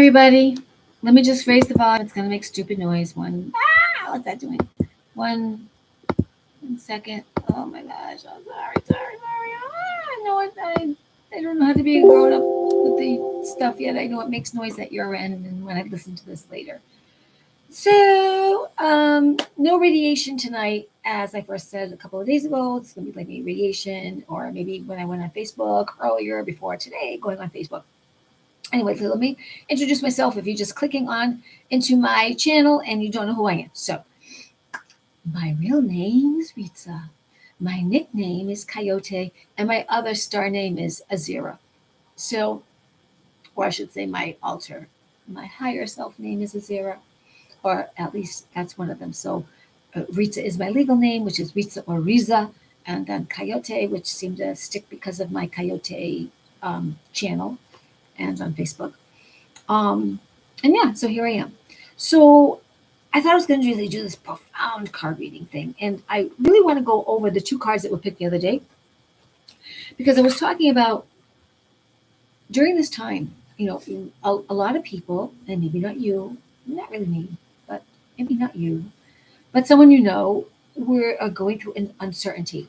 everybody. Let me just raise the volume. It's going to make stupid noise. What's that doing? One, 1 second. Oh my gosh. I'm sorry. I know I don't know how to be a grown up with the stuff yet. I know it makes noise at your end and when I listen to this later. So, no radiation tonight, as I first said a couple of days ago. It's going to be like a radiation, or maybe when I went on Facebook earlier before today, going on Facebook. Anyway, let me introduce myself if you're just clicking on into my channel and you don't know who I am. So, my real name is Ritza. My nickname is Coyote, and my other star name is Azira. So, or I should say my higher self name is Azira, or at least that's one of them. So, Ritza is my legal name, which is Ritza or Riza, and then Coyote, which seemed to stick because of my Coyote channel and on Facebook. And yeah, so here I am. So I thought I was going to really do this profound card reading thing. And I really want to go over the two cards that were picked the other day because I was talking about during this time, a lot of people, and maybe not you, not really me, but maybe not you, but someone we're going through an uncertainty.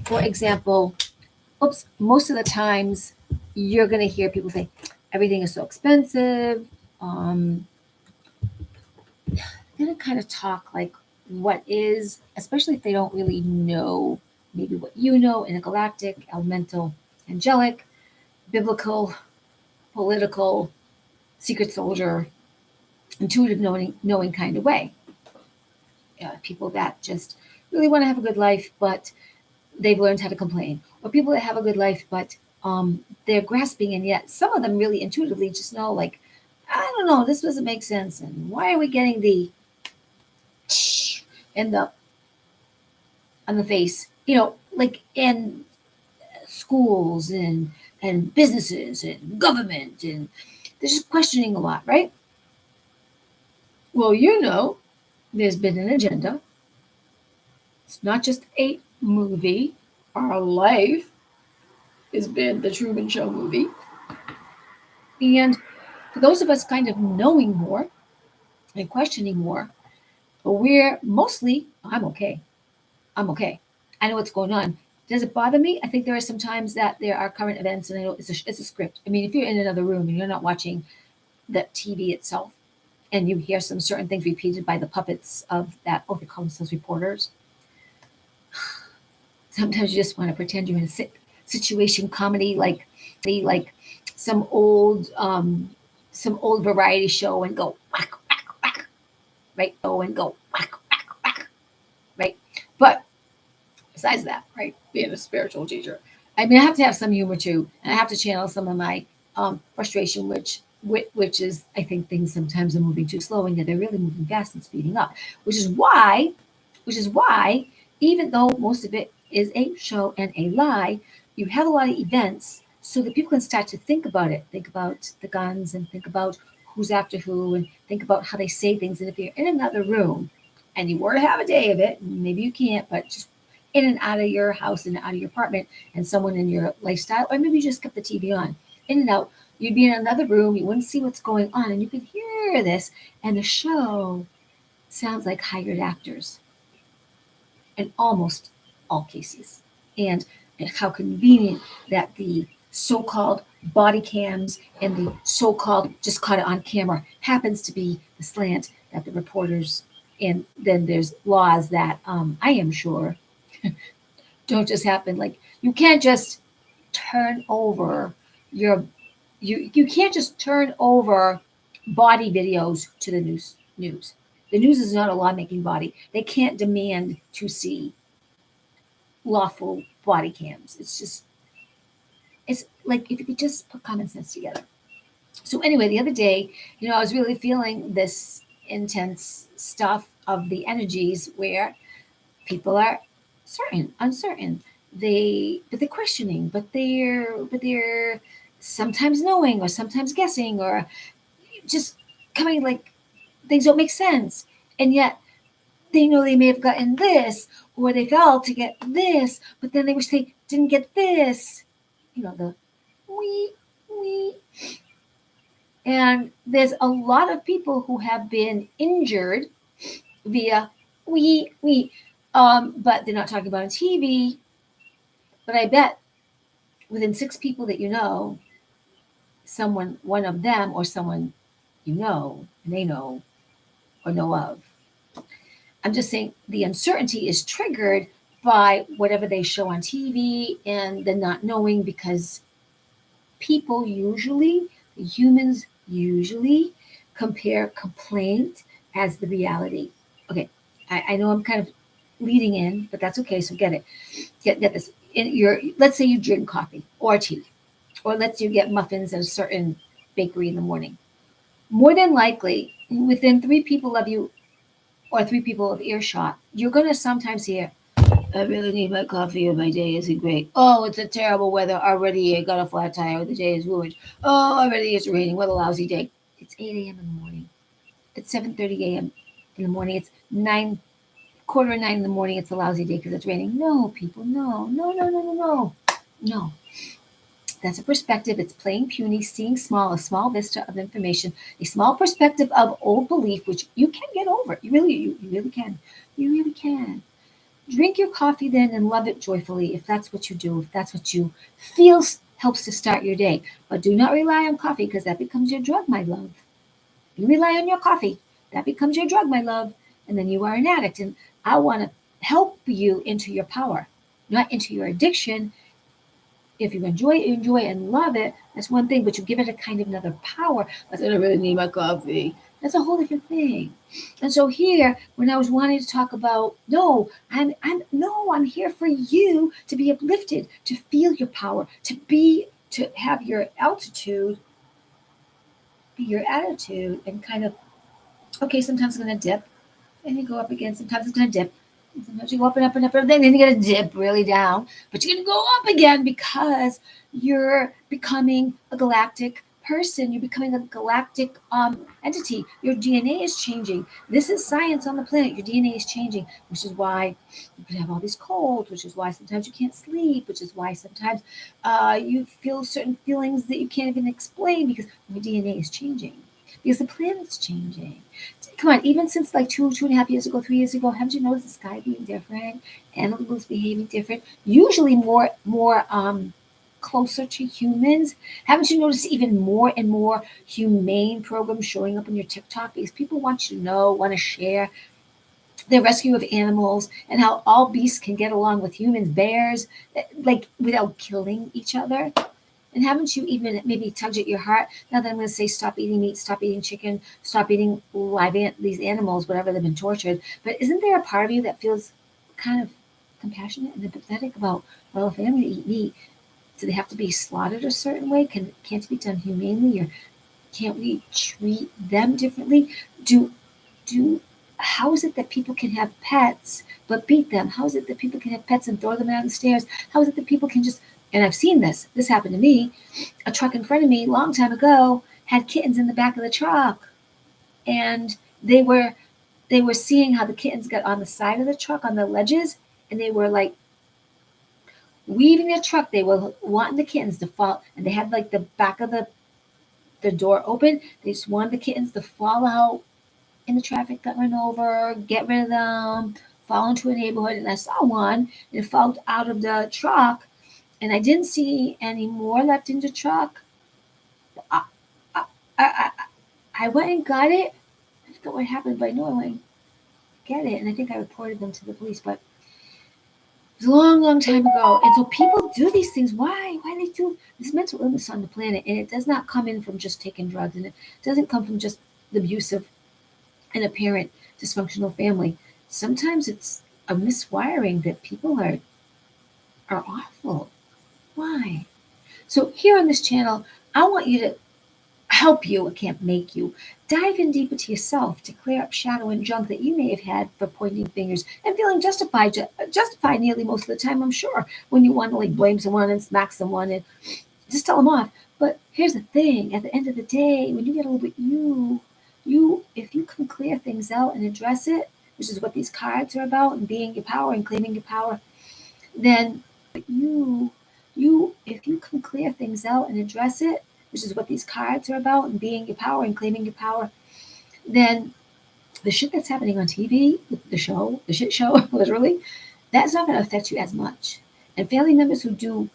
For example, most of the times you're going to hear people say, everything is so expensive. I'm going to kind of talk like what is, especially if they don't really know maybe what you know in a galactic, elemental, angelic, biblical, political, secret soldier, intuitive knowing kind of way. People that just really want to have a good life, but they've learned how to complain. Or people that have a good life, but they're grasping, and yet some of them really intuitively just know, like, I don't know, this doesn't make sense. And why are we getting the in the on the face, like in schools and businesses and government, and they're just questioning a lot, right? Well, there's been an agenda. It's not just a movie. Our life has been the Truman Show movie. And for those of us kind of knowing more and questioning more, we're mostly, I'm okay. I'm okay. I know what's going on. Does it bother me? I think there are some times that there are current events, and I know it's a script. I mean, if you're in another room and you're not watching the TV itself, and you hear some certain things repeated by the puppets of that, they call themselves reporters. Sometimes you just want to pretend you're in a situation comedy, like some old variety show, and go whack whack whack, right? And go whack whack whack, right? But besides that, right, being a spiritual teacher, I mean, I have to have some humor too, and I have to channel some of my frustration, which is, I think things sometimes are moving too slow, and yet they're really moving fast and speeding up, which is why, even though most of it is a show and a lie, you have a lot of events so that people can start to think about it, think about the guns, and think about who's after who, and think about how they say things. And if you're in another room and you were to have a day of it, maybe you can't, but just in and out of your house and out of your apartment, and someone in your lifestyle, or maybe you just kept the TV on, in and out, you'd be in another room, you wouldn't see what's going on, and you could hear this, and the show sounds like hired actors in almost all cases. And how convenient that the so-called body cams and the so-called just caught it on camera happens to be the slant that the reporters, and then there's laws that I am sure don't just happen. Like, you can't just turn over you can't just turn over body videos to the news. The news is not a law-making body. They can't demand to see lawful body cams. It's like if you could just put common sense together. So anyway, the other day, I was really feeling this intense stuff of the energies where people are uncertain. They're questioning, but they're sometimes knowing, or sometimes guessing, or just coming, like, things don't make sense, and yet they know they may have gotten this, or they felt to get this, but then they wish they didn't get this. The we And there's a lot of people who have been injured via but they're not talking about on TV. But I bet within 6 people that you know, someone, one of them, or someone you know, and they know or know of. I'm just saying the uncertainty is triggered by whatever they show on TV and the not knowing, because people usually, humans usually compare complaint as the reality. Okay, I know I'm kind of leading in, but that's okay. So get it. Get this. In your, let's say you drink coffee or tea, or let's say you get muffins at a certain bakery in the morning. More than likely, within 3 people of you or 3 people of earshot, you're going to sometimes hear, I really need my coffee or my day isn't great. Oh, it's a terrible weather. Already I got a flat tire. The day is ruined. Oh, already it's raining. What a lousy day. It's 8 a.m. in the morning. It's 7:30 a.m. in the morning. It's 9, quarter to 9 in the morning. It's a lousy day because it's raining. No, people, no. No, no, no, no, no. No. That's a perspective. It's playing puny, seeing small, a small vista of information, a small perspective of old belief, which you can get over. You really can. You really can. Drink your coffee then and love it joyfully if that's what you do, if that's what you feel helps to start your day. But do not rely on coffee because that becomes your drug, my love. You rely on your coffee, that becomes your drug, my love, and then you are an addict. And I want to help you into your power, not into your addiction. If you enjoy and love it, that's one thing, but you give it a kind of another power. I said, I really need my coffee. That's a whole different thing. And so here, when I was wanting to talk about, no, I'm here for you to be uplifted, to feel your power, to have your altitude be your attitude, and kind of, okay, sometimes it's going to dip and you go up again. Sometimes it's going to dip. And sometimes you go up and up and up, and then you're going to dip really down, but you're going to go up again because you're becoming a galactic person. You're becoming a galactic entity. Your DNA is changing. This is science on the planet. Your DNA is changing, which is why you could have all these colds, which is why sometimes you can't sleep, which is why sometimes you feel certain feelings that you can't even explain because your DNA is changing. Because the planet's changing. Come on, even since like 2.5 years ago, 3 years ago, haven't you noticed the sky being different, animals behaving different? Usually more closer to humans. Haven't you noticed even more and more humane programs showing up on your TikTok because people want you to know, want to share the rescue of animals and how all beasts can get along with humans, bears, like without killing each other? And haven't you even maybe tugged at your heart? Now that I'm going to say stop eating meat, stop eating chicken, stop eating these animals, whatever they've been tortured. But isn't there a part of you that feels kind of compassionate and empathetic about, well, if I'm going to eat meat, do they have to be slaughtered a certain way? Can't it be done humanely, or can't we treat them differently? Do how is it that people can have pets but beat them? How is it that people can have pets and throw them down the stairs? How is it that people can just, and I've seen this. This happened to me. A truck in front of me, a long time ago, had kittens in the back of the truck, and they were seeing how the kittens got on the side of the truck on the ledges, and they were like weaving the truck. They were wanting the kittens to fall, and they had like the back of the door open. They just wanted the kittens to fall out in the traffic, got run over, get rid of them, fall into a neighborhood. And I saw one, and it fell out of the truck, and I didn't see any more left in the truck. I, I, I, I went and got it. I forgot what happened, but I know I went and get it, and I think I reported them to the police. But it was a long, long time ago. And so people do these things. Why? Why they do this mental illness on the planet? And it does not come in from just taking drugs, and it doesn't come from just the abuse of an apparent dysfunctional family. Sometimes it's a miswiring that people are awful. Why? So here on this channel, I want you to help you, I can't make you, dive in deeper to yourself to clear up shadow and junk that you may have had for pointing fingers and feeling justified nearly most of the time, I'm sure, when you want to like blame someone and smack someone and just tell them off. But here's the thing, at the end of the day, when you get a little bit if you can clear things out and address it, which is what these cards are about, and being your power and claiming your power, then if you can clear things out and address it, which is what these cards are about, and being your power and claiming your power, then the shit that's happening on TV, the shit show, literally, that's not going to affect you as much. And family members who do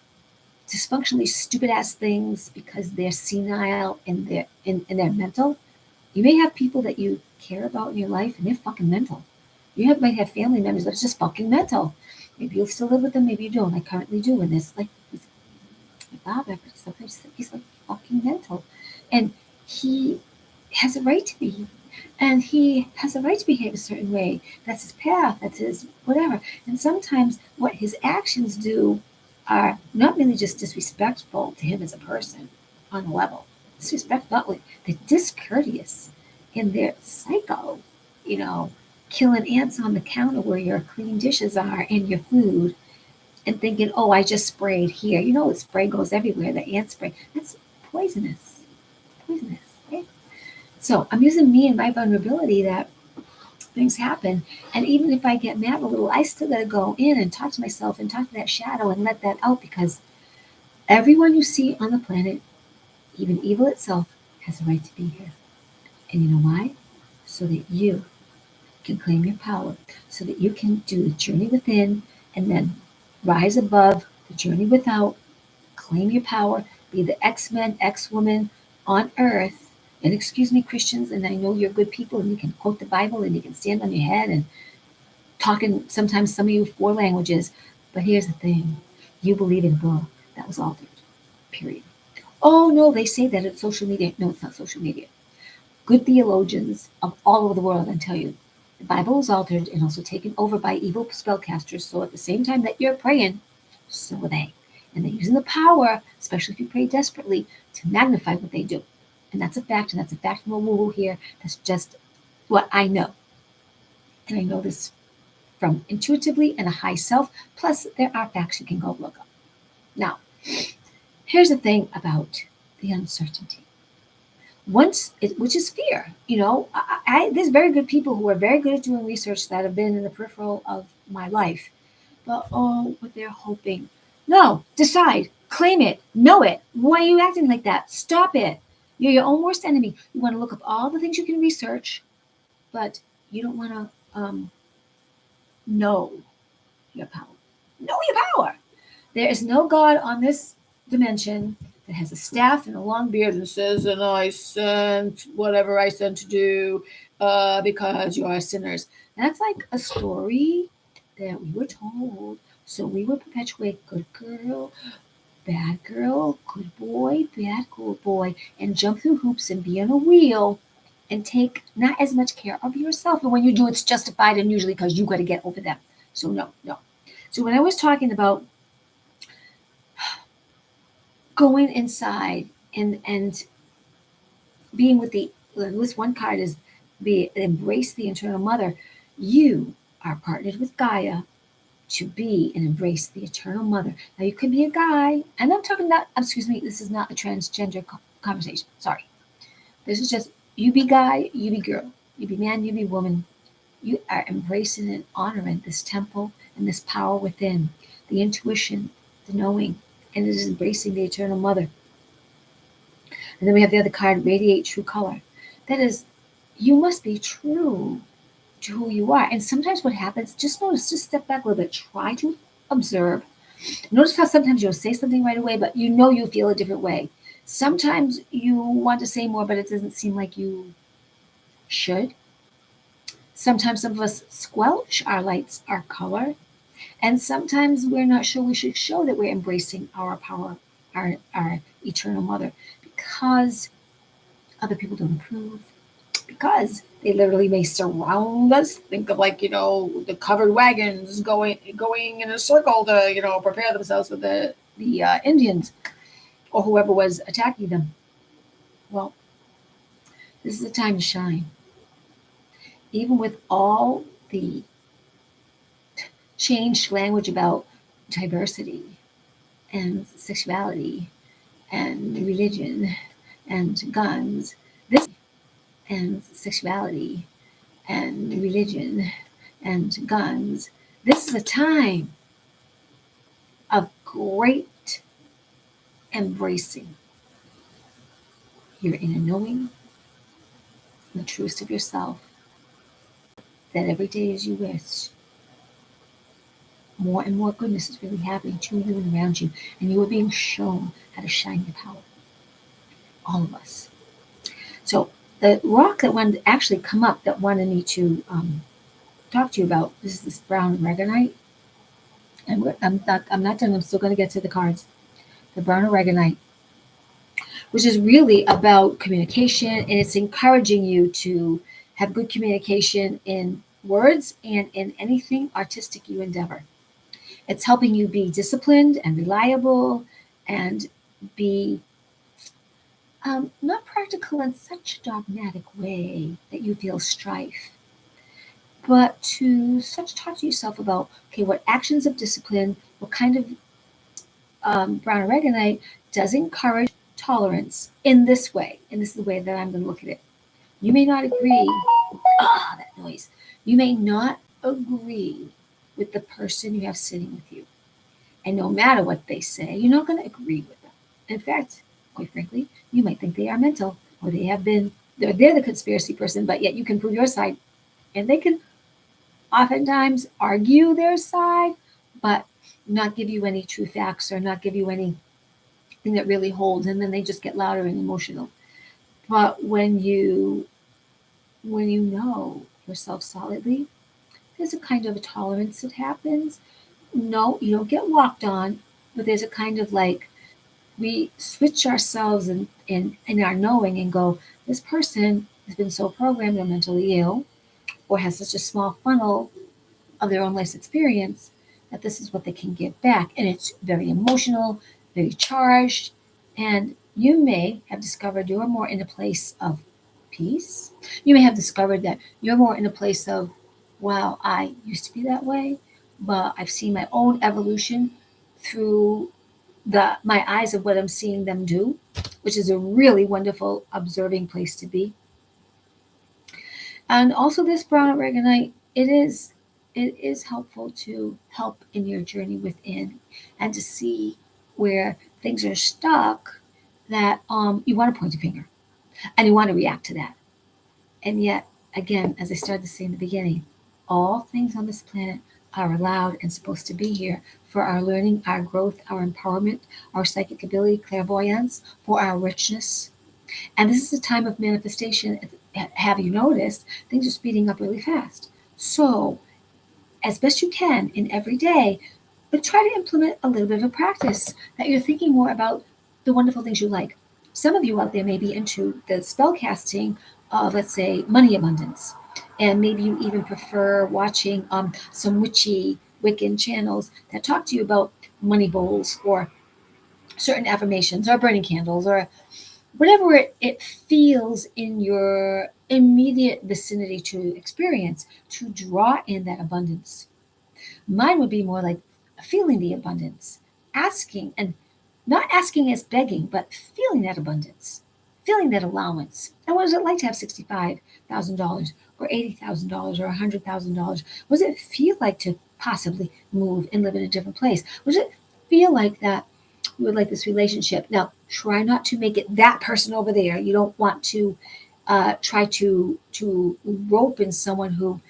dysfunctionally stupid ass things because they're senile and they're mental, you may have people that you care about in your life and they're fucking mental. Might have family members that are just fucking mental. Maybe you'll still live with them, maybe you don't. I currently do. And this, like, my father, sometimes he's like fucking mental. And he has a right to be. And he has a right to behave a certain way. That's his path, that's his whatever. And sometimes what his actions do are not really just disrespectful to him as a person on a level. Disrespect, not like they're discourteous and they're psycho, you know, killing ants on the counter where your clean dishes are and your food and thinking, oh, I just sprayed here. You know, the spray goes everywhere, the ant spray. That's poisonous. Poisonous, right? So I'm using me and my vulnerability that things happen. And even if I get mad a little, I still got to go in and talk to myself and talk to that shadow and let that out, because everyone you see on the planet, even evil itself, has a right to be here. And you know why? So that you can claim your power, so that you can do the journey within and then rise above the journey without, claim your power, be the X-Men, X-woman on earth. And excuse me, Christians, and I know you're good people and you can quote the Bible and you can stand on your head and talk in sometimes some of you 4 languages. But here's the thing, you believe in a book that was altered, period. Oh no, they say that it's social media. No, it's not social media. Good theologians of all over the world, I tell you, the Bible is altered and also taken over by evil spellcasters. So at the same time that you're praying, so are they. And they're using the power, especially if you pray desperately, to magnify what they do. And that's a fact, and that's a fact from a woo-woo here. That's just what I know. And I know this from intuitively and a high self. Plus, there are facts you can go look up. Now, here's the thing about the uncertainty. Which is fear. There's very good people who are very good at doing research that have been in the peripheral of my life. But what they're hoping. No, decide, claim it, know it. Why are you acting like that? Stop it. You're your own worst enemy. You want to look up all the things you can research, but you don't want to know your power. Know your power. There is no God on this dimension that has a staff and a long beard and says, and I sent whatever I sent to do because you are sinners. That's like a story that we were told. So we would perpetuate good girl, good boy, bad good boy, and jump through hoops and be on a wheel and take not as much care of yourself. And when you do, it's justified and usually because you got to get over them. So no. So when I was talking about going inside and being with this one card is embrace the internal mother. You are partnered with Gaia to be and embrace the eternal mother. Now you could be a guy, and I'm talking about, excuse me, this is not a transgender conversation. Sorry. This is just you be guy, you be girl, you be man, you be woman. You are embracing and honoring this temple and this power within, the intuition, the knowing, and it is embracing the eternal mother. And then we have the other card, radiate true color. That is, you must be true to who you are. And sometimes what happens, just notice, just step back a little bit, try to observe. Notice how sometimes you'll say something right away, but you feel a different way. Sometimes you want to say more, but it doesn't seem like you should. Sometimes some of us squelch our lights, our color. And sometimes we're not sure we should show that we're embracing our power, our eternal mother, because other people don't approve, because they literally may surround us. Think of the covered wagons going in a circle to prepare themselves for the Indians or whoever was attacking them. Well, this is the time to shine. Even with all the changed language about diversity and sexuality and religion and guns, and sexuality and religion and guns, this is a time of great embracing. your inner knowing, the truest of yourself, that every day as you wish, more and more goodness is really happening to you and around you, and you are being shown how to shine your power. All of us. So the rock that wanted to actually come up that wanted me to talk to you about, this is this brown regonite. And I'm not done. I'm still going to get to the cards. The brown oregonite, which is really about communication, and it's encouraging you to have good communication in words and in anything artistic you endeavor. It's helping you be disciplined and reliable and be not practical in such a dogmatic way that you feel strife, but to such talk to yourself about, okay, what actions of discipline, what kind of brown oregonite does encourage tolerance in this way, and this is the way that I'm going to look at it. You may not agree, that noise. You may not agree with the person you have sitting with you. And no matter what they say, you're not going to agree with them. In fact, quite frankly, you might think they are mental or they're the conspiracy person, but yet you can prove your side. And they can oftentimes argue their side, but not give you any true facts or not give you anything that really holds. And then they just get louder and emotional. But when you know yourself solidly, there's a kind of a tolerance that happens. No, you don't get walked on, but there's a kind of like we switch ourselves in our knowing and go, this person has been so programmed they're mentally ill or has such a small funnel of their own life's experience that this is what they can give back. And it's very emotional, very charged. And you may have discovered you're more in a place of peace. You may have discovered that you're more in a place of, wow, I used to be that way, but I've seen my own evolution through my eyes of what I'm seeing them do, which is a really wonderful observing place to be. And also this brown oregonite, it is helpful to help in your journey within and to see where things are stuck that you want to point a finger and you want to react to that. And yet, again, as I started to say in the beginning, all things on this planet are allowed and supposed to be here for our learning, our growth, our empowerment, our psychic ability, clairvoyance, for our richness. And this is a time of manifestation. Have you noticed things are speeding up really fast? So, as best you can in every day, but try to implement a little bit of a practice that you're thinking more about the wonderful things you like. Some of you out there may be into the spell casting of, let's say, money abundance. And maybe you even prefer watching some witchy Wiccan channels that talk to you about money bowls or certain affirmations or burning candles or whatever it feels in your immediate vicinity to experience to draw in that abundance. Mine would be more like feeling the abundance, asking, and not asking as begging, but feeling that abundance, feeling that allowance. And what does it like to have $65,000 or $80,000 or $100,000? What does it feel like to possibly move and live in a different place? What does it feel like that you would like this relationship? Now, try not to make it that person over there. You don't want to try to rope in someone who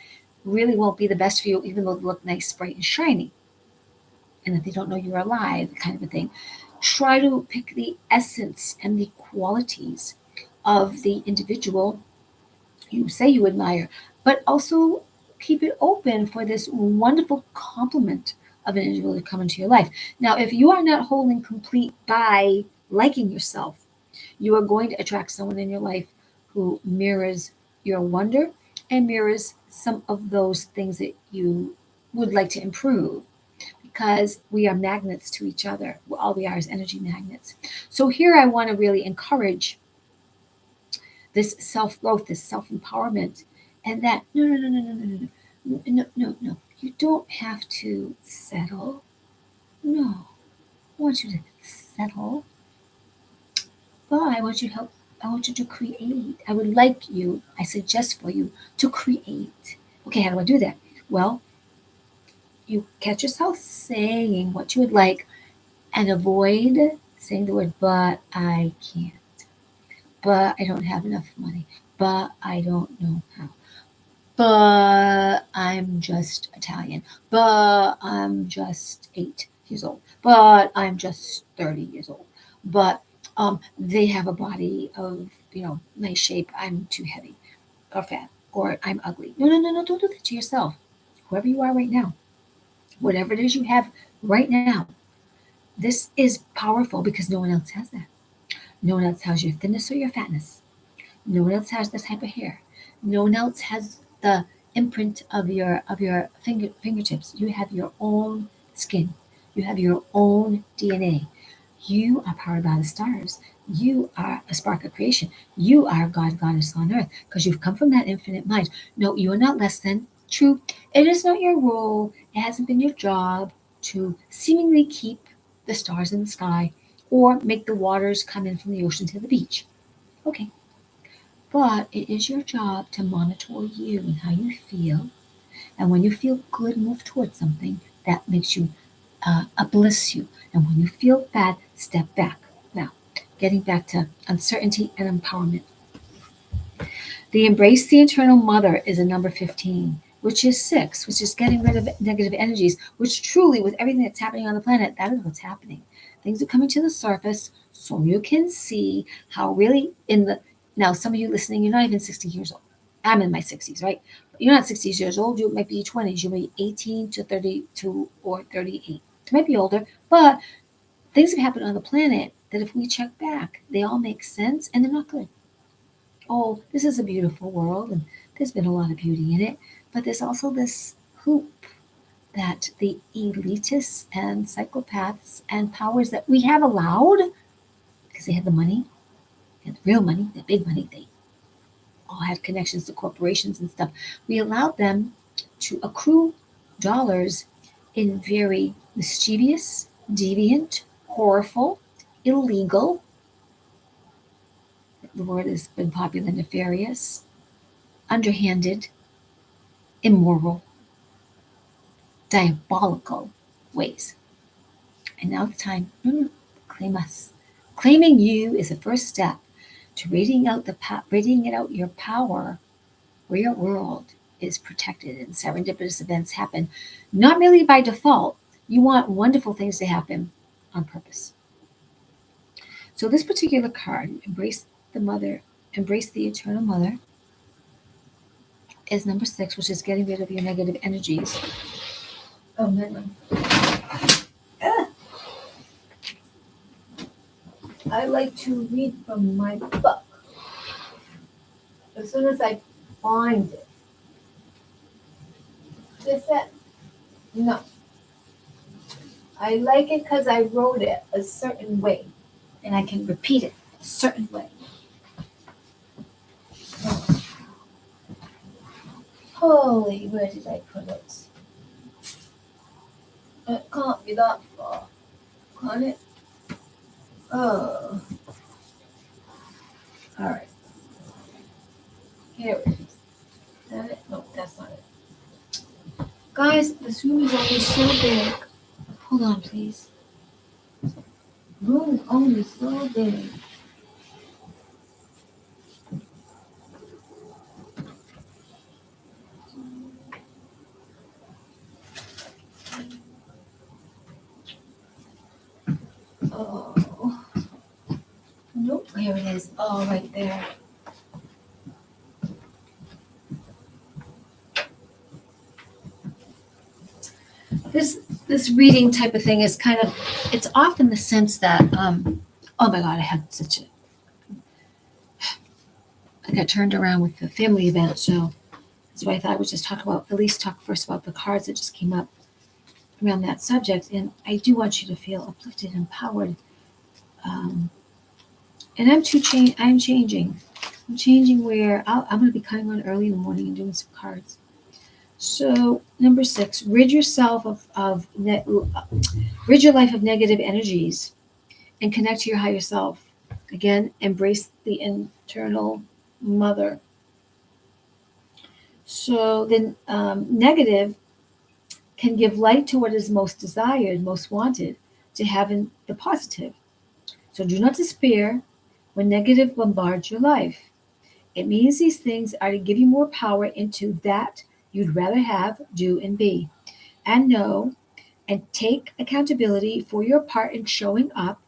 really won't be the best for you, even though they look nice, bright, and shiny. And if they don't know you're alive, kind of a thing. Try to pick the essence and the qualities of the individual you say you admire, but also keep it open for this wonderful complement of an individual to come into your life. Now, if you are not whole and complete by liking yourself, you are going to attract someone in your life who mirrors your wonder and mirrors some of those things that you would like to improve because we are magnets to each other. All we are is energy magnets. So here I want to really encourage this self growth, this self empowerment, and that no. You don't have to settle. No, I want you to settle, but I want you to help. I want you to create. I would like you, I suggest for you to create. Okay, how do I do that? Well, you catch yourself saying what you would like and avoid saying the word, but I can't. but I don't have enough money, but I don't know how, but I'm just Italian, but I'm just 8 years old, but I'm just 30 years old, but they have a body of, nice shape. I'm too heavy or fat or I'm ugly. No, no, no, no, don't do that to yourself. Whoever you are right now, whatever it is you have right now, this is powerful because no one else has that. No one else has your thinness or your fatness. No one else has the type of hair. No one else has the imprint of your fingertips. You have your own skin. You have your own DNA. You are powered by the stars. You are a spark of creation. You are God, goddess on earth, because you've come from that infinite mind. No, you are not less than. True, it is not your role. It hasn't been your job to seemingly keep the stars in the sky or make the waters come in from the ocean to the beach. Okay, but it is your job to monitor you and how you feel. And when you feel good, move towards something that makes you uplifts you. And when you feel bad, step back. Now, getting back to uncertainty and empowerment. The embrace the eternal mother is a number 15, which is 6, which is getting rid of negative energies, which truly, with everything that's happening on the planet, that is what's happening. Things are coming to the surface so you can see how really now some of you listening, you're not even 60 years old. I'm in my 60s, right? But you're not 60 years old. You might be 20s. You might be 18 to 32 or 38. You might be older, but things have happened on the planet that if we check back, they all make sense and they're not good. Oh, this is a beautiful world and there's been a lot of beauty in it, but there's also this hoop that the elitists and psychopaths and powers that we have allowed because they had the money, they had the real money, the big money, they all had connections to corporations and stuff. We allowed them to accrue dollars in very mischievous, deviant, horrible, illegal, the word has been popular, nefarious, underhanded, immoral, diabolical ways. And now it's time, claim us. Claiming you is the first step to radiating out your power where your world is protected and serendipitous events happen, not merely by default. You want wonderful things to happen on purpose. So this particular card, embrace the eternal mother, is number 6, which is getting rid of your negative energies. Oh man. Ah, I like to read from my book. As soon as I find it. Is that? No. I like it because I wrote it a certain way. And I can repeat it a certain way. Holy, where did I put it? It can't be that far. Can it? Oh. Alright. Here it is. Is that it? No, that's not it. Guys, this room is only so big. Hold on, please. Room is only so big. Oh. Nope, here it is. Oh, right there. This reading type of thing is kind of, it's off in the sense that oh my god, I got turned around with the family event, so that's why I thought I would just at least talk first about the cards that just came up around that subject. And I do want you to feel uplifted, empowered. And I'm changing. I'm changing where I'm going to be coming on early in the morning and doing some cards. So number 6, rid yourself rid your life of negative energies and connect to your higher self. Again, embrace the internal mother. So then negative can give light to what is most desired, most wanted, to have in the positive. So do not despair when negative bombards your life. It means these things are to give you more power into that you'd rather have, do, and be. And know and take accountability for your part in showing up,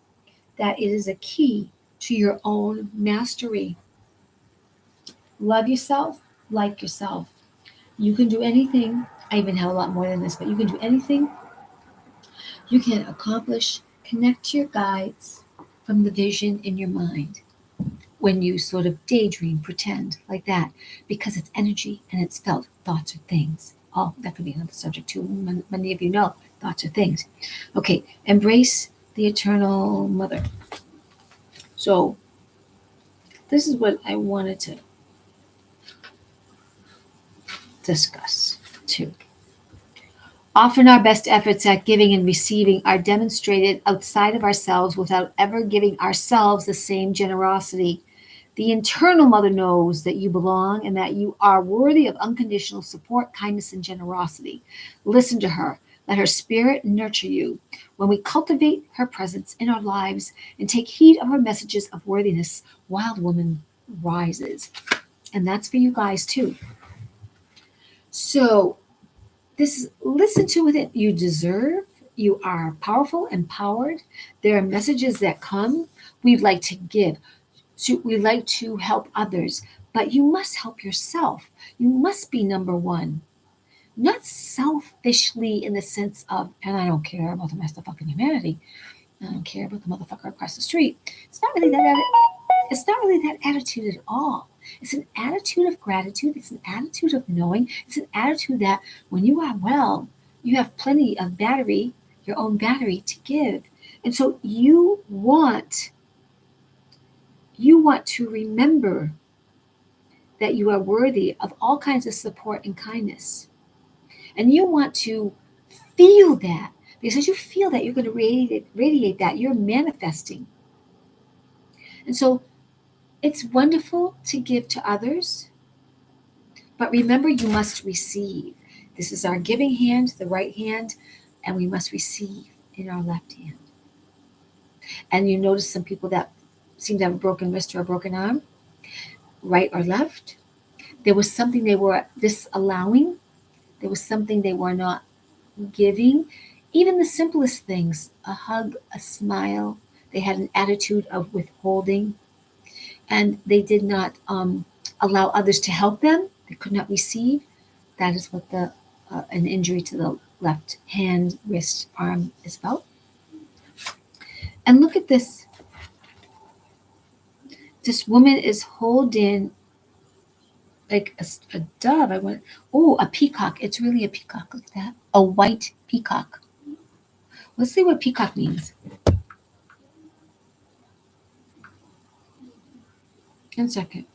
that it is a key to your own mastery. Love yourself, like yourself. You can do anything. I even have a lot more than this, but you can do anything you can accomplish. Connect to your guides from the vision in your mind when you sort of daydream, pretend like that, because it's energy and it's felt. Thoughts are things. Oh, that could be another subject too. Many of you know thoughts are things. Okay, embrace the eternal mother. So, this is what I wanted to discuss too. Often our best efforts at giving and receiving are demonstrated outside of ourselves without ever giving ourselves the same generosity. The internal mother knows that you belong and that you are worthy of unconditional support, kindness, and generosity. Listen to her. Let her spirit nurture you. When we cultivate her presence in our lives and take heed of her messages of worthiness, Wild Woman rises. And that's for you guys too. So, this is listen to it. You deserve. You are powerful, empowered. There are messages that come. We'd like to give. So we like to help others, but you must help yourself. You must be number one. Not selfishly in the sense of, and I don't care about the rest of fucking humanity. I don't care about the motherfucker across the street. It's not really that. It's not really that attitude at all. It's an attitude of gratitude. It's an attitude of knowing. It's an attitude that when you are well, you have plenty of battery, your own battery to give, and so you want to remember that you are worthy of all kinds of support and kindness. And you want to feel that, because as you feel that, you're going to radiate that. You're manifesting. And so it's wonderful to give to others, but remember you must receive. This is our giving hand, the right hand, and we must receive in our left hand. And you notice some people that seem to have a broken wrist or a broken arm, right or left. There was something they were disallowing. There was something they were not giving. Even the simplest things, a hug, a smile. They had an attitude of withholding, and they did not allow others to help them. They could not receive. That is what an injury to the left hand, wrist, arm is about. And look at this. This woman is holding like a dove. A peacock. It's really a peacock. Look at that. A white peacock. Let's see what peacock means. In a second.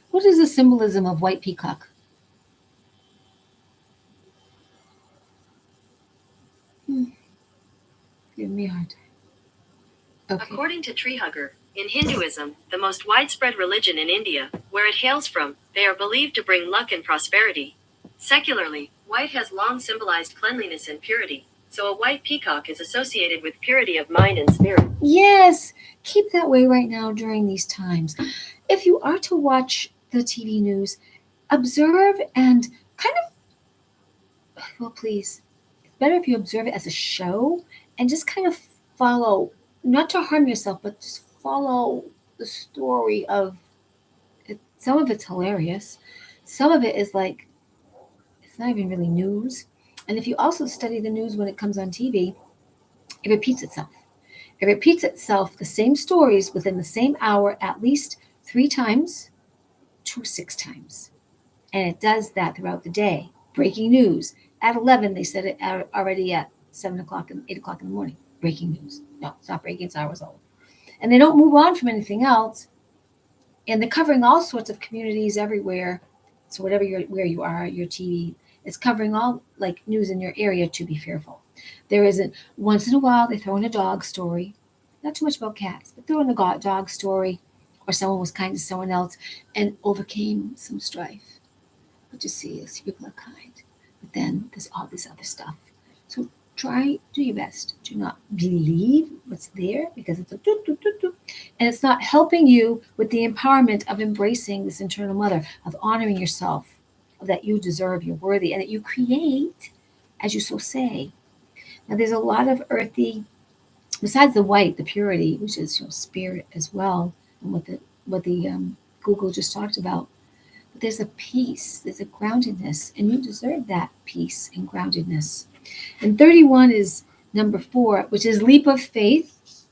What is the symbolism of white peacock? Give me a hard time. Okay. According to Treehugger, in Hinduism, the most widespread religion in India, where it hails from, they are believed to bring luck and prosperity. Secularly, white has long symbolized cleanliness and purity, so a white peacock is associated with purity of mind and spirit. Yes, keep that way right now during these times. If you are to watch the TV news, observe and kind of, well, please, it's better if you observe it as a show and just kind of follow, not to harm yourself, but just follow the story of it. Some of it's hilarious. Some of it is like, it's not even really news. And if you also study the news when it comes on TV, it repeats itself. It repeats itself, the same stories within the same hour, at least 3 times to 6 times. And it does that throughout the day. Breaking news. At 11, they said it already at 7 o'clock and 8 o'clock in the morning. Breaking news. No, it's not breaking, it's hours old. And they don't move on from anything else. And they're covering all sorts of communities everywhere. So where you are, your TV, it's covering all like news in your area to be fearful. There isn't once in a while they throw in a dog story, not too much about cats, but throw in a dog story, or someone was kind to someone else and overcame some strife. But you see, people are kind. But then there's all this other stuff. So Try, do your best. Do not believe what's there because it's a doo, doo, doo, doo. And it's not helping you with the empowerment of embracing this internal mother, of honoring yourself, of that you deserve, you're worthy, and that you create as you so say. Now, there's a lot of earthy, besides the white, the purity, which is spirit as well, and what the Google just talked about. But there's a peace, there's a groundedness, and you deserve that peace and groundedness. And 31 is number 4, which is leap of faith.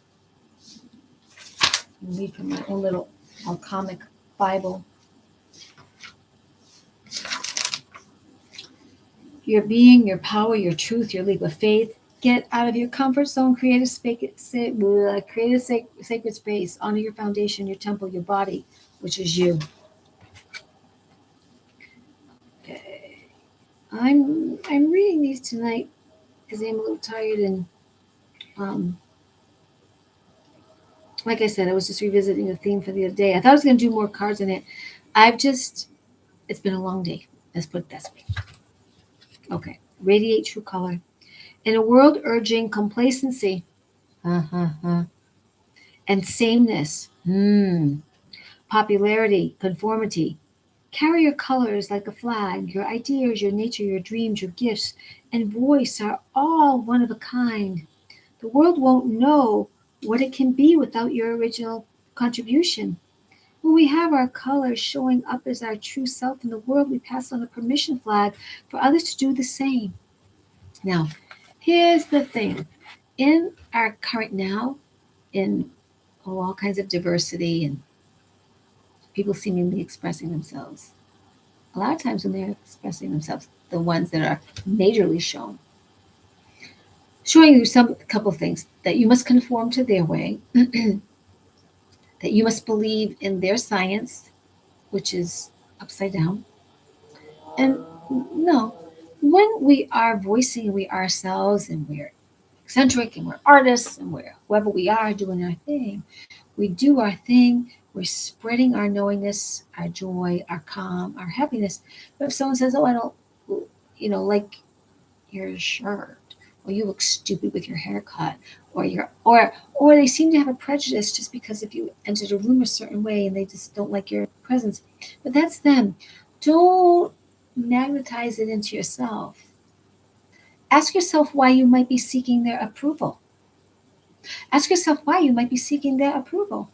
I read from my own little alchemic Bible. Your being, your power, your truth, your leap of faith. Get out of your comfort zone. Create a sacred space. Honor your foundation, your temple, your body, which is you. Okay. I'm reading these tonight because I'm a little tired and um, like I said, I was just revisiting the theme for the other day. I thought I was going to do more cards in it. It's been a long day. Let's put it this way. Okay. Radiate true color. In a world urging complacency and sameness, popularity, conformity, carry your colors like a flag. Your ideas, your nature, your dreams, your gifts, and voice are all one of a kind. The world won't know what it can be without your original contribution. When we have our colors showing up as our true self in the world, we pass on a permission flag for others to do the same. Now, here's the thing. In our current now, in all kinds of diversity and people seemingly expressing themselves, a lot of times when they're expressing themselves, the ones that are majorly shown, showing you some couple things that you must conform to their way, that you must believe in their science, which is upside down. And no, when we are voicing we ourselves and we're eccentric and we're artists and we're whoever we are doing our thing, we do our thing, we're spreading our knowingness, our joy, our calm, our happiness. But if someone says, oh, I don't, like your shirt, or you look stupid with your haircut, or they seem to have a prejudice just because if you entered a room a certain way and they just don't like your presence. But that's them. Don't magnetize it into yourself. Ask yourself why you might be seeking their approval. Ask yourself why you might be seeking their approval.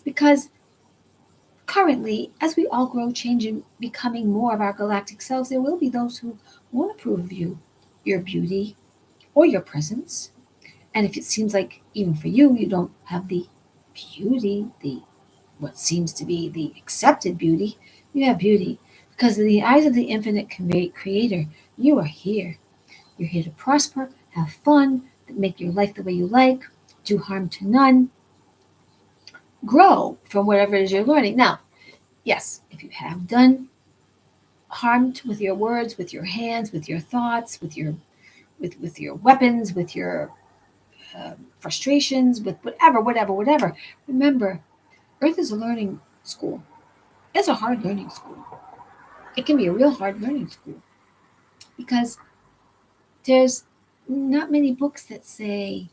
Because currently, as we all grow, change, and becoming more of our galactic selves, there will be those who won't approve of you, your beauty, or your presence. And if it seems like even for you, you don't have the beauty, the what seems to be the accepted beauty, you have beauty. Because in the eyes of the infinite creator, you are here. You're here to prosper, have fun, make your life the way you like, do harm to none, grow from whatever it is you're learning. Now, yes, if you have done harm with your words, with your hands, with your thoughts, with your weapons, with your frustrations, with whatever. Remember, Earth is a learning school. It's a hard learning school. It can be a real hard learning school because there's not many books that say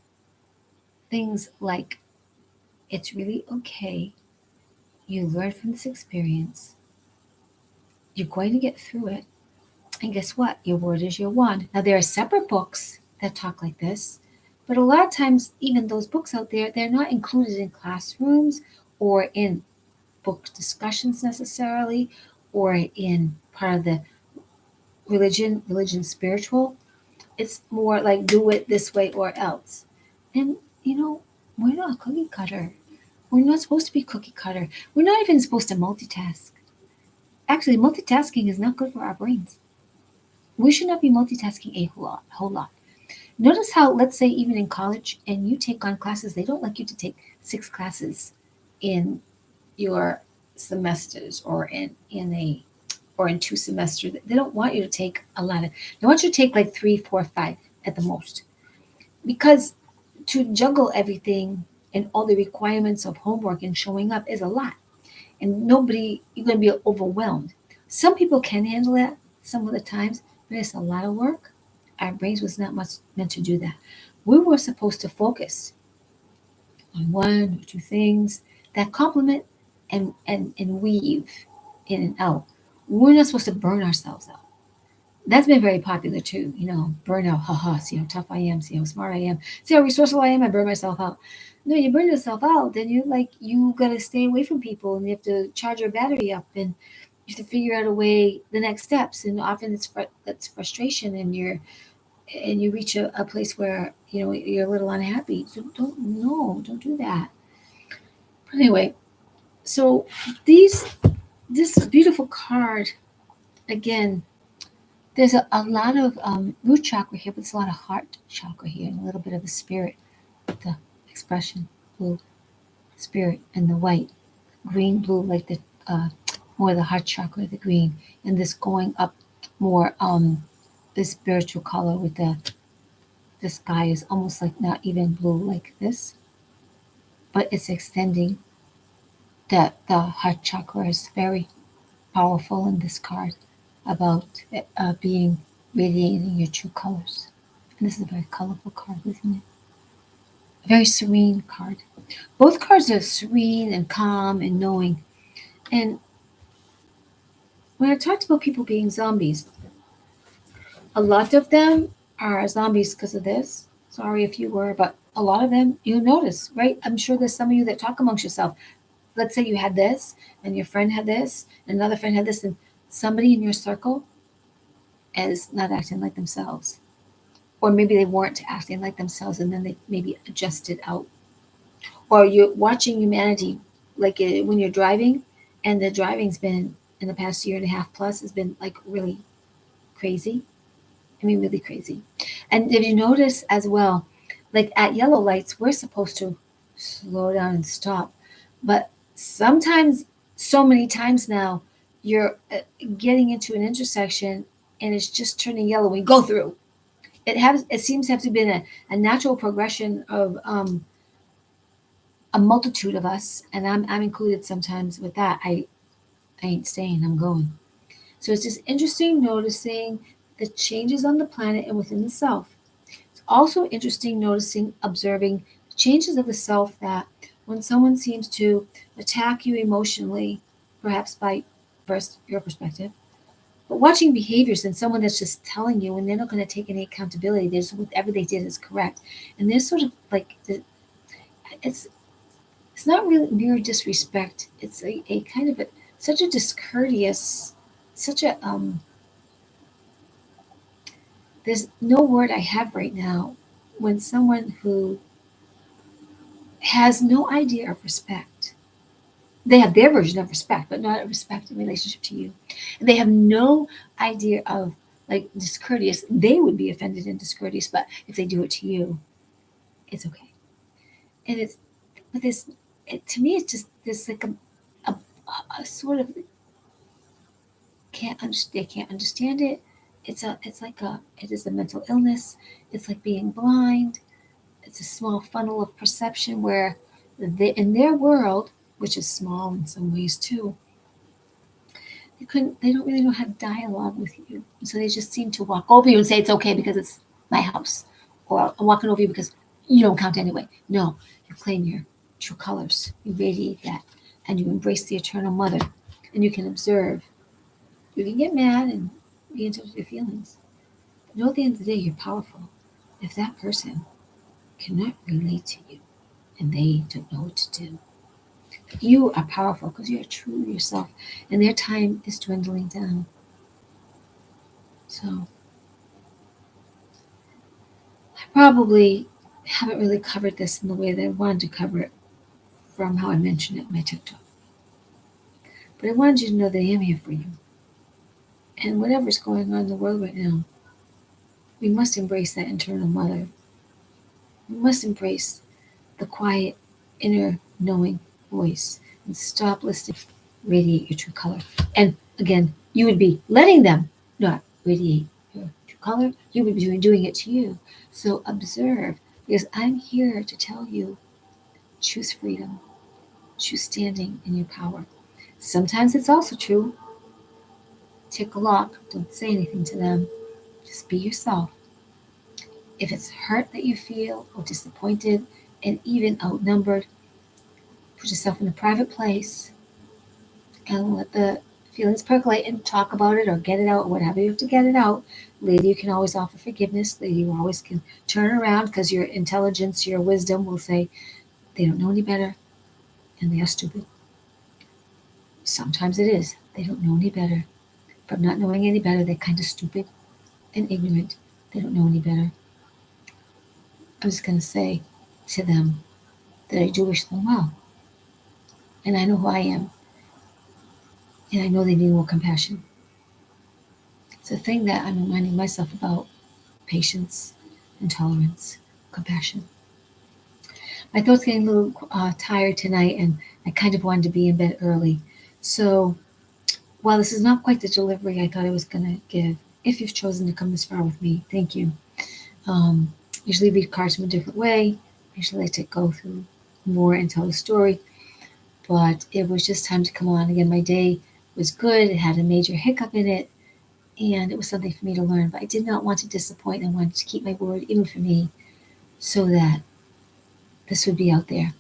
things like, it's really okay. You learn from this experience. You're going to get through it. And guess what? Your word is your wand. Now, there are separate books that talk like this, but a lot of times, even those books out there, they're not included in classrooms or in book discussions necessarily, or in part of the religion spiritual. It's more like do it this way or else. And we're not a cookie cutter. We're not supposed to be cookie cutter. We're not even supposed to multitask. Actually, multitasking is not good for our brains. We should not be multitasking a whole lot. Notice how, let's say, even in college, and you take on classes, they don't like you to take 6 classes in your semesters or in 2 semesters. They don't want you to take a lot of. They want you to take like 3, 4, 5 at the most, because to juggle everything and all the requirements of homework and showing up is a lot, and you're going to be overwhelmed. Some people can handle that some of the times, but it's a lot of work. Our brains was not much meant to do that. We were supposed to focus on one or two things that complement and weave in and out. We're not supposed to burn ourselves out. That's been very popular too, burnout, haha, see how tough I am, see how smart I am, see how resourceful I am, I burn myself out. No, you burn yourself out, then you gotta stay away from people and you have to charge your battery up and you have to figure out a way, the next steps, and often that's frustration and you reach a place where you're a little unhappy. So don't do that. But anyway, so these this beautiful card again. There's a lot of root chakra here, but there's a lot of heart chakra here, and a little bit of the spirit, the expression, blue spirit, and the white, green, blue, like the more the heart chakra, the green, and this going up more this spiritual color with the sky is almost like not even blue like this, but it's extending. The heart chakra is very powerful in this card about being radiating your true colors. And this is a very colorful card, isn't it? A very serene card. Both cards are serene and calm and knowing. And when I talked about people being zombies, a lot of them are zombies because of this. Sorry if you were, but a lot of them you'll notice, right? I'm sure there's some of you that talk amongst yourself. Let's say you had this, and your friend had this, and another friend had this, and somebody in your circle is not acting like themselves. Or maybe they weren't acting like themselves and then they maybe adjusted out. Or you're watching humanity, like when you're driving, and the driving's been in the past year and a half plus has been like really crazy. I mean, really crazy. And if you notice as well, like at yellow lights, we're supposed to slow down and stop. But sometimes, so many times now, you're getting into an intersection and it's just turning yellow. We go through. It seems to have to been a natural progression of a multitude of us, and I'm included sometimes with that. I ain't staying. I'm going. So it's just interesting noticing the changes on the planet and within the self. It's also interesting noticing, observing changes of the self that when someone seems to attack you emotionally, perhaps by first your perspective, but watching behaviors in someone that's just telling you and they're not going to take any accountability, they just whatever they did is correct. And they're sort of like it's it's not really mere disrespect. It's a kind of such a discourteous, such a there's no word I have right now when someone who has no idea of respect. They have their version of respect, but not a respect in relationship to you. And they have no idea of like discourteous. They would be offended and discourteous, but if they do it to you, it's okay. And it's but to me it's just this like a sort of they can't understand it. It's like it is a mental illness. It's like being blind. It's a small funnel of perception where in their world, which is small in some ways too, they don't really know how to dialogue with you. So they just seem to walk over you and say it's okay because it's my house. Or I'm walking over you because you don't count anyway. No, you claim your true colors. You radiate that. And you embrace the eternal mother. And you can observe. You can get mad and be in touch with your feelings. But know at the end of the day you're powerful. If that person cannot relate to you and they don't know what to do, you are powerful because you're true to yourself and their time is dwindling down. So I probably haven't really covered this in the way that I wanted to cover it from how I mentioned it in my TikTok. But I wanted you to know that I am here for you. And whatever's going on in the world right now, we must embrace that internal mother. We must embrace the quiet, inner knowing voice and stop listening. Radiate your true color. And again, you would be letting them not radiate your true color. You would be doing it to you. So observe, because I'm here to tell you choose freedom, choose standing in your power. Sometimes it's also true. Take a lock, don't say anything to them. Just be yourself. If it's hurt that you feel, or disappointed, and even outnumbered, put yourself in a private place and let the feelings percolate and talk about it or get it out, whatever you have to get it out. Later, you can always offer forgiveness. Later, you always can turn around because your intelligence, your wisdom will say they don't know any better and they are stupid. Sometimes it is. They don't know any better. From not knowing any better, they're kind of stupid and ignorant. They don't know any better. I'm just going to say to them that I do wish them well. And I know who I am. And I know they need more compassion. It's a thing that I'm reminding myself about: patience and tolerance, compassion. My throat's getting a little tired tonight, and I kind of wanted to be in bed early. So while this is not quite the delivery I thought I was going to give, if you've chosen to come this far with me, thank you. Um, Usually read cards from a different way. I usually like to go through more and tell the story, but it was just time to come on. Again, my day was good. It had a major hiccup in it, and it was something for me to learn. But I did not want to disappoint. I wanted to keep my word, even for me, so that this would be out there.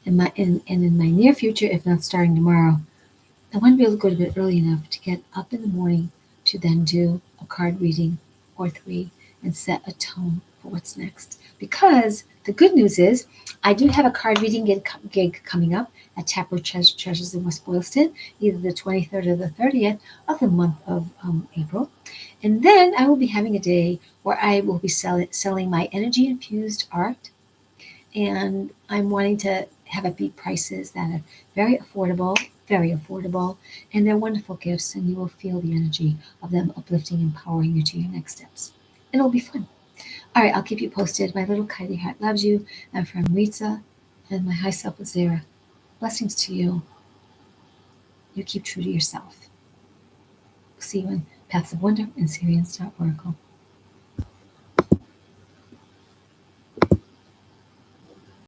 And in my near future, if not starting tomorrow, I want to be able to go to bed early enough to get up in the morning to then do a card reading or three and set a tone for what's next. Because the good news is, I do have a card reading gig coming up at Taproot Treasures in West Boylston, either the 23rd or the 30th of the month of April. And then I will be having a day where I will be selling my energy infused art, and I'm wanting to have it be prices that are very affordable, and they're wonderful gifts, and you will feel the energy of them uplifting, empowering you to your next steps. It'll be fun. All right, I'll keep you posted. My little kitey heart loves you. I'm from Ritza, and my high self is Zara. Blessings to you. You keep true to yourself. See you in Paths of Wonder and Syrian Star Oracle.